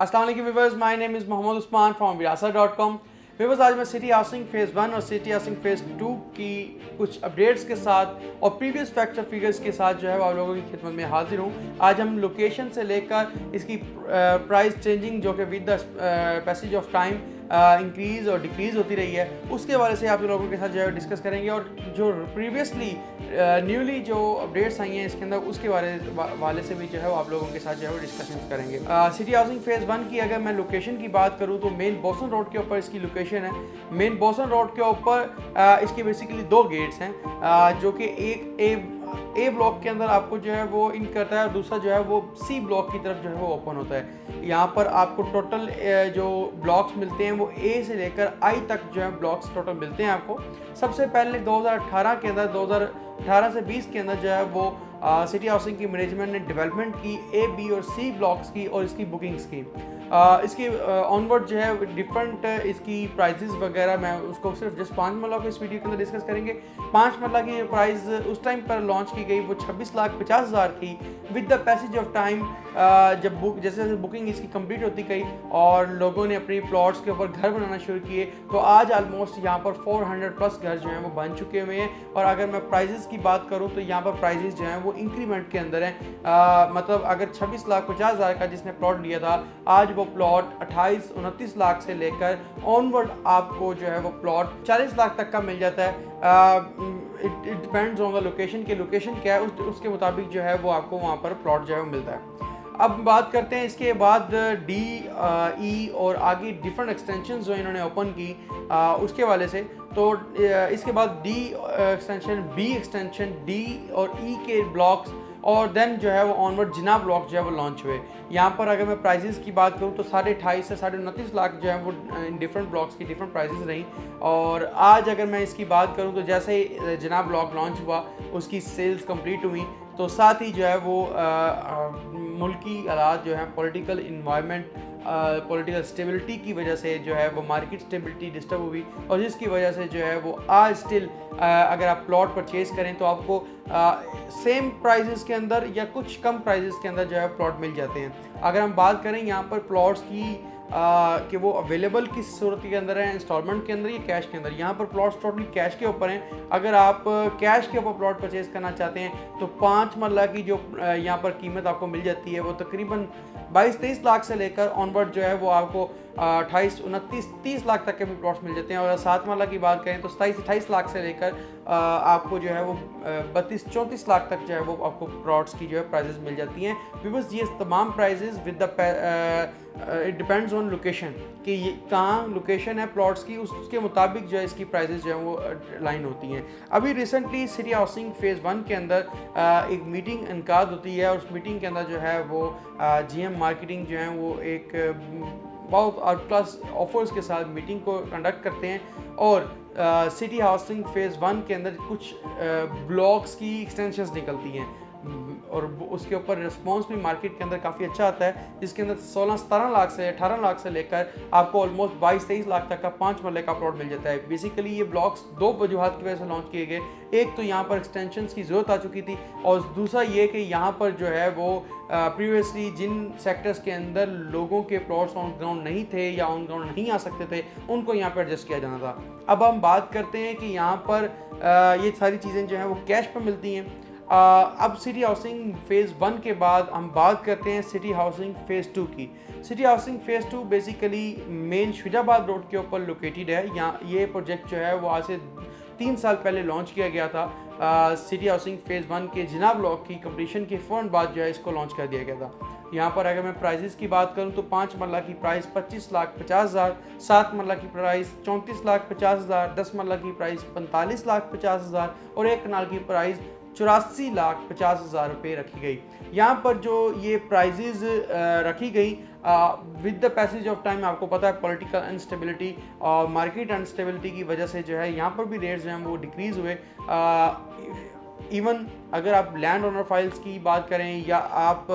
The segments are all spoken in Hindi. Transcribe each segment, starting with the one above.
अस्सलाम वालेकुम viewers, my name is Mohammad Usman from virasa.com। Viewers, आज मैं सिटी हाउसिंग फेज़ 1 और सिटी हाउसिंग फेज़ 2 की कुछ अपडेट्स के साथ और प्रीवियस फैक्ट्स और फिगर्स के साथ जो है आप लोगों की खिदमत में हाजिर हूँ। आज हम लोकेशन से लेकर इसकी प्राइस चेंजिंग जो कि with the passage of time increase और डिक्रीज़ होती रही है, उसके हवाले से आप लोगों के साथ जो है डिस्कस करेंगे और जो प्रीवियसली न्यूली जो अपडेट्स आई हैं इसके अंदर उसके वाले से भी जो है आप लोगों के साथ जो है डिस्कशन करेंगे। सिटी हाउसिंग फेज़ 1 की अगर मैं लोकेशन की बात करूँ तो मेन बोसन रोड के ऊपर इसकी लोकेशन है। मेन बोसन रोड के ऊपर इसके बेसिकली दो गेट्स हैं जो कि एक ए ब्लॉक के अंदर आपको जो है वो इन करता है और दूसरा जो है वो सी ब्लॉक की तरफ जो है वो ओपन होता है। यहाँ पर आपको टोटल जो ब्लॉक्स मिलते हैं वो ए से लेकर आई तक जो है ब्लॉक्स टोटल मिलते हैं आपको। सबसे पहले 2018 के अंदर 2018 से 20 के अंदर जो है वो सिटी हाउसिंग की मैनेजमेंट ने डेवलपमेंट की ए बी और सी ब्लॉक्स की और इसकी बुकिंग्स की। इसकी ऑनवर्ड जो है डिफरेंट इसकी प्राइजेस वगैरह मैं उसको सिर्फ जस्ट 5 मरला को इस वीडियो के अंदर डिस्कस करेंगे। 5 मरला की प्राइस उस टाइम पर लॉन्च की गई वो 26,50,000 थी। With the passage of time जब जैसे जैसे बुकिंग इसकी कंप्लीट होती गई और लोगों ने अपनी प्लॉट्स के ऊपर घर बनाना शुरू किए तो आज ऑलमोस्ट यहाँ पर 400 प्लस घर जो हैं वो बन चुके हुए हैं। और अगर मैं प्राइजेस की बात करूँ तो यहाँ पर प्राइजेस जो हैं वो इंक्रीमेंट के अंदर हैं। मतलब अगर 26,50,000 का जिसने प्लॉट लिया था, आज वो प्लॉट 28-29 लाख से लेकर ऑनवर्ड आपको जो है वो प्लॉट 40 लाख तक का मिल जाता है। It depends on the location की लोकेशन क्या है उसके मुताबिक जो है वो आपको वहाँ पर प्लॉट जो है वो मिलता है। अब बात करते हैं इसके बाद डी ई और आगे डिफरेंट एक्सटेंशन जो इन्होंने ओपन की उसके वाले से। तो इसके बाद D extension, B extension, D और ई के ब्लॉक्स और देन जो है वो ऑनवर्ड जिना ब्लॉक जो है वो लॉन्च हुए। यहाँ पर अगर मैं प्राइजेस की बात करूँ तो 28.5 से 29.5 लाख जो है वो इन डिफरेंट ब्लॉक्स की डिफरेंट प्राइजेस रही। और आज अगर मैं इसकी बात करूँ तो जैसे ही जिना ब्लॉक लॉन्च हुआ उसकी सेल्स कंप्लीट हुई तो साथ ही जो है वो मुल्की हालात जो है पॉलिटिकल इन्वायरमेंट पॉलिटिकल स्टेबिलिटी की वजह से जो है वो मार्केट स्टेबिलिटी डिस्टर्ब हुई और जिसकी वजह से जो है वो आज स्टिल अगर आप प्लॉट परचेज करें तो आपको सेम प्राइजेस के अंदर या कुछ कम प्राइजेस के अंदर जो है प्लॉट मिल जाते हैं। अगर हम बात करें यहाँ पर प्लॉट्स की कि वो अवेलेबल किस सूरत के अंदर है, इंस्टॉलमेंट के अंदर या कैश के अंदर, यहाँ पर प्लॉट्स टोटली कैश के ऊपर हैं। अगर आप कैश के ऊपर प्लॉट परचेज करना चाहते हैं तो 5 मरला की जो यहाँ पर कीमत आपको मिल जाती है वो तकरीबन 22-23 लाख से लेकर ऑनवर्ड जो है वो आपको 28-29-30 लाख तक के भी प्लॉट्स मिल जाते हैं। और अगर 7 मरला की बात करें तो 27-28 लाख से लेकर आपको जो है वो 32-34 लाख तक जो है वो आपको प्लॉट्स की जो है प्राइजेस मिल जाती हैं। बिकॉज ये तमाम prices with the it depends on location कि ये कहाँ लोकेशन है प्लॉट्स की, उसके मुताबिक जो है इसकी प्राइजेस जो है वो लाइन होती हैं। अभी रिसेंटली सिटी हाउसिंग फेज़ 1 के अंदर एक मीटिंग इनकाद होती है और उस मीटिंग के अंदर जो है वो GM मार्केटिंग जो है वो एक बहुत आउट क्लास ऑफर्स के साथ मीटिंग को कंडक्ट करते हैं और सिटी हाउसिंग फेज़ 1 के अंदर कुछ ब्लॉक्स की एक्सटेंशंस निकलती हैं और उसके ऊपर रिस्पॉन्स भी मार्केट के अंदर काफ़ी अच्छा आता है, जिसके अंदर 16-17 लाख से 18 लाख से लेकर आपको ऑलमोस्ट 22-23 लाख तक का 5 मरले का प्लॉट मिल जाता है। बेसिकली ये ब्लॉक्स दो वजूहात की वजह से लॉन्च किए गए। एक तो यहाँ पर एक्सटेंशंस की ज़रूरत आ चुकी थी और दूसरा ये कि यहाँ पर जो है वो प्रीवियसली जिन सेक्टर्स के अंदर लोगों के प्लॉट्स ऑन ग्राउंड नहीं थे या ऑन ग्राउंड नहीं आ सकते थे उनको यहाँ पर एडजस्ट किया जाना था। अब हम बात करते हैं कि यहाँ पर ये सारी चीज़ें जो हैं वो कैश पर मिलती हैं। अब सिटी हाउसिंग फेज़ 1 के बाद हम बात करते हैं सिटी हाउसिंग फेज़ 2 की। City housing phase 2 basically main Shujabad road के ऊपर लोकेटेड है। यहाँ ये प्रोजेक्ट जो है वो आज से 3 साल पहले लॉन्च किया गया था। सिटी हाउसिंग फेज़ 1 के जिना ब्लॉक की कंप्लीशन के फ़ौरन बाद जो है इसको लॉन्च कर दिया गया था। यहाँ पर अगर मैं प्राइजेस की बात करूँ तो 5 मरला की प्राइस 25,50,000, 7 मरला की प्राइस 34,50,000, 10 मरला की प्राइस 45,50,000 और 1 कनाल की प्राइस 84,50,000 रुपये रखी गई। यहाँ पर जो ये प्राइजेज रखी गई with the passage of time आपको पता है पॉलिटिकल अनस्टेबिलिटी और मार्केट अनस्टेबिलिटी की वजह से जो है यहाँ पर भी रेट्स जो हैं वो डिक्रीज़ हुए। इवन अगर आप लैंड ओनर फाइल्स की बात करें या आप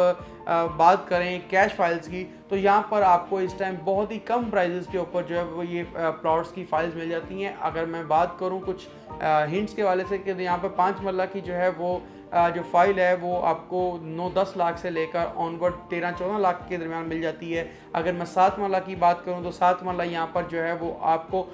बात करें कैश फाइल्स की तो यहाँ पर आपको इस टाइम बहुत ही कम प्राइजेस के ऊपर जो है वो ये प्लॉट्स की फाइल्स मिल जाती हैं। अगर मैं बात करूँ कुछ हिंट्स के वाले से कि यहाँ पर 5 मरला की जो है वो जो फाइल है वो आपको 9-10 लाख से लेकर ऑनवर्ड 13-14 लाख के दरमियान मिल जाती है। अगर मैं 7 मरला की बात करूं तो 7 मरला यहाँ पर जो है वो आपको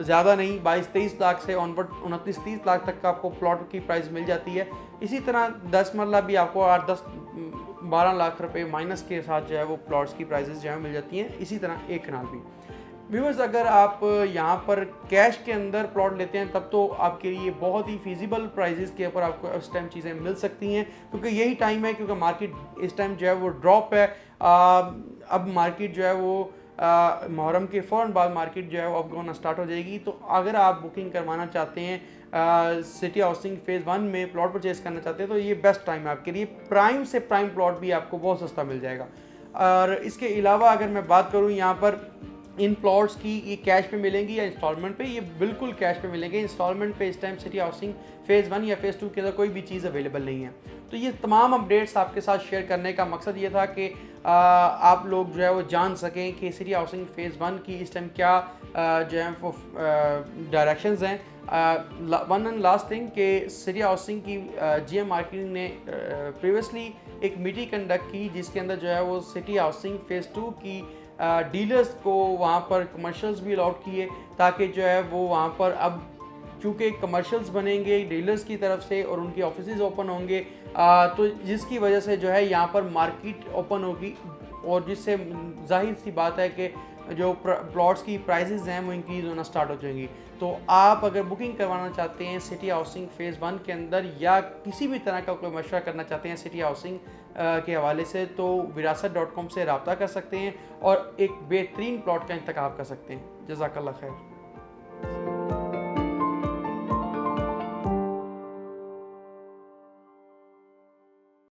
ज़्यादा नहीं 22-23 लाख से ऑनवर्ड 29-30 लाख तक का आपको प्लॉट की प्राइस मिल जाती है। इसी तरह 10 मरला भी आपको 8-10-12 लाख रुपए माइनस के साथ जो है वो प्लॉट्स की प्राइसेस जो है मिल जाती हैं। इसी तरह एक कनाल भी। व्यूअर्स, अगर आप यहाँ पर कैश के अंदर प्लॉट लेते हैं तब तो आपके लिए बहुत ही फिजिबल प्राइसेस के ऊपर आपको इस टाइम चीज़ें मिल सकती हैं, क्योंकि यही टाइम है, क्योंकि मार्केट इस टाइम जो है वो ड्रॉप है। अब मार्केट जो है वो मुहर्रम के फ़ौरन बाद मार्केट जो है वो अब होना स्टार्ट हो जाएगी। तो अगर आप बुकिंग करवाना चाहते हैं सिटी हाउसिंग फेज़ 1 में प्लॉट परचेज़ करना चाहते हैं तो ये बेस्ट टाइम है आपके लिए। प्राइम से प्राइम प्लॉट भी आपको बहुत सस्ता मिल जाएगा। और इसके अलावा अगर मैं बात करूँ यहाँ पर इन प्लॉट्स की, ये कैश पे मिलेंगी या इंस्टॉलमेंट पे, ये बिल्कुल कैश पे मिलेंगे। इंस्टॉलमेंट पे इस टाइम सिटी हाउसिंग फेज़ 1 या फेज़ 2 के अंदर कोई भी चीज़ अवेलेबल नहीं है। तो ये तमाम अपडेट्स आपके साथ शेयर करने का मकसद ये था कि आप लोग जो है वो जान सकें कि सिटी हाउसिंग फेज़ 1 की इस टाइम क्या जो है वो डायरेक्शंस हैं। वन एंड लास्ट थिंग कि सिटी हाउसिंग की GM मार्केटिंग ने प्रीवियसली एक मीटिंग कंडक्ट की जिसके अंदर जो है वो सिटी हाउसिंग फेज़ 2 की डीलर्स को वहाँ पर कमर्शियल्स भी अलॉट किए, ताकि जो है वो वहाँ पर अब चूँकि कमर्शियल्स बनेंगे डीलर्स की तरफ से और उनकी ऑफिसेज ओपन होंगे, तो जिसकी वजह से जो है यहाँ पर मार्केट ओपन होगी और जिससे जाहिर सी बात है कि जो प्लॉट्स की प्राइसेस हैं वो इंक्रीज़ होना स्टार्ट हो जाएंगी। तो आप अगर बुकिंग करवाना चाहते हैं सिटी हाउसिंग फेज़ 1 के अंदर या किसी भी तरह का कोई मशवरा करना चाहते हैं सिटी हाउसिंग के हवाले से, तो विरासत.com से रब्ता कर सकते हैं और एक बेहतरीन प्लॉट का इंतखाब कर सकते हैं। जज़ाकल्लाह खैर।